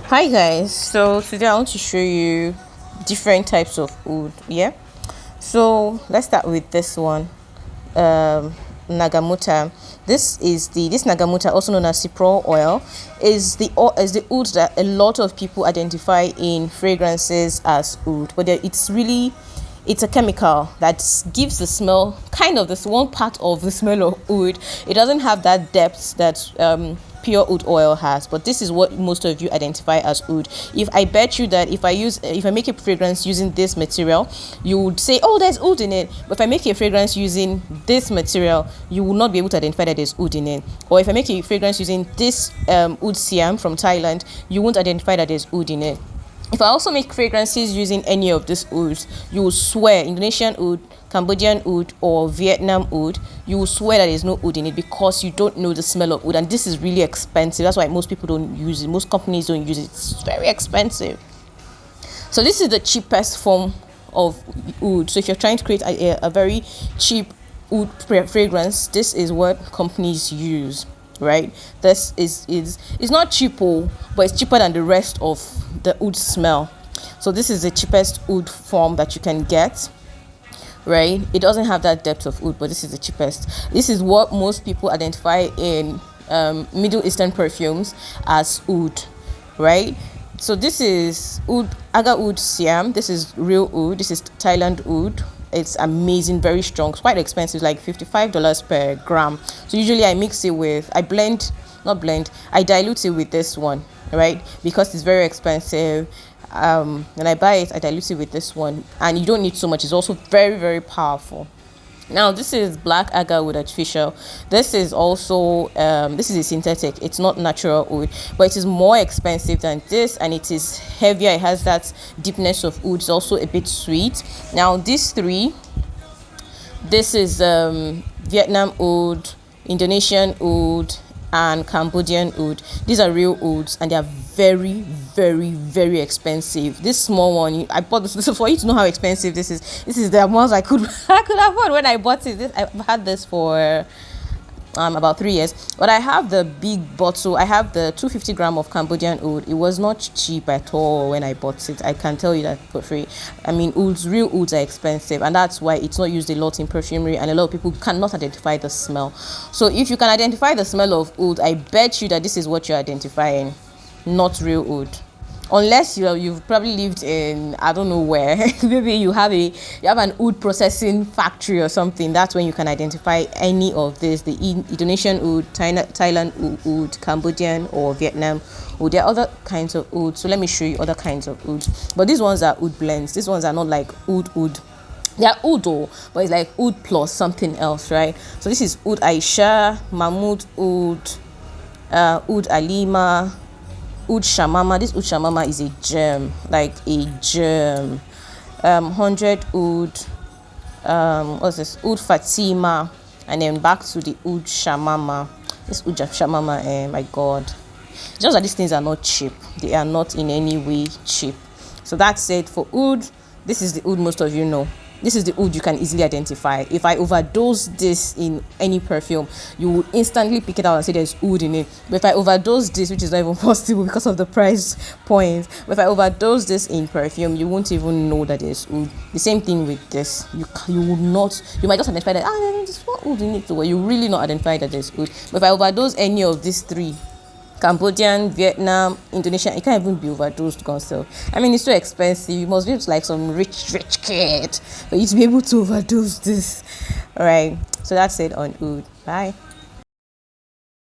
Hi guys, so today I want to show you different types of oud. Yeah, so let's start with this one, Nagamuta. This Nagamuta, also known as cyprol oil, is the oud that a lot of people identify in fragrances as oud, but it's a chemical that gives the smell, kind of this one part of the smell of oud. It doesn't have that depth that pure oud oil has, but this is what most of you identify as oud. If I bet you that if I make a fragrance using this material, you would say, oh, there's oud in it. But if I make a fragrance using this material, you will not be able to identify that there's oud in it. Or if I make a fragrance using this oud siam from Thailand, you won't identify that there's oud in it. If I also make fragrances using any of these ouds, you will swear, Indonesian oud, Cambodian oud, or Vietnam oud, you will swear that there's no oud in it because you don't know the smell of oud. And this is really expensive. That's why most people don't use it. Most companies don't use it. It's very expensive. So this is the cheapest form of oud. So if you're trying to create a very cheap oud fragrance, this is what companies use. Right, this is not cheaper, but it's cheaper than the rest of the oud smell. So this is the cheapest oud form that you can get. Right, it doesn't have that depth of oud, but this is the cheapest. This is what most people identify in Middle Eastern perfumes as oud. Right, so this is oud, Aga oud siam. This is real oud. This is Thailand oud. It's amazing, very strong. It's quite expensive, like $55 per gram. So usually I dilute it with this one, right? Because it's very expensive. When I buy it, I dilute it with this one, and you don't need so much. It's also very, very powerful. Now this is black agar wood artificial. This is also this is a synthetic. It's not natural wood, but it is more expensive than this, and it is heavier. It has that deepness of wood. It's also a bit sweet. Now these three, this is Vietnam oud, Indonesian oud, and Cambodian oud. These are real ouds, and they are very, very, very expensive. This small one, I bought this for you to know how expensive this is. This is the amount I could afford when I bought it. I've had this for about 3 years, but I have the big bottle. I have the 250 gram of Cambodian oud. It was not cheap at all when I bought it. I can tell you that for free. I mean, real ouds are expensive, and that's why it's not used a lot in perfumery, and a lot of people cannot identify the smell. So if you can identify the smell of oud, I bet you that this is what you're identifying, not real oud. Unless you've probably lived in, I don't know where, maybe you have an oud processing factory or something. That's when you can identify any of this, the Indonesian oud, Thailand oud, Cambodian or Vietnam oud. There are other kinds of oud, so let me show you other kinds of oud. But these ones are oud blends. These ones are not like oud. They are oud though, but it's like oud plus something else, right? So this is Oud Aisha, Mahmoud oud, Oud Alima, Oud Shamama. This Oud Shamama is a gem, like a gem. 100 oud, what's this? Oud Fatima, and then back to the Oud Shamama. This Oud Shamama, my God. Just that these things are not cheap. They are not in any way cheap. So that's it for oud. This is the oud most of you know. This is the oud you can easily identify. If I overdose this in any perfume, you will instantly pick it out and say there's oud in it. But if I overdose this, which is not even possible because of the price points, but if I overdose this in perfume, you won't even know that there's oud. The same thing with this. You will not. You might just identify that there's no oud in it, so you really not identify that there's oud. But if I overdose any of these three, Cambodian, Vietnam, Indonesia, it can't even be overdosed, gone so. I mean, it's so expensive. You must be like some rich kid for you to be able to overdose this. All right, so that's it on oud. Bye.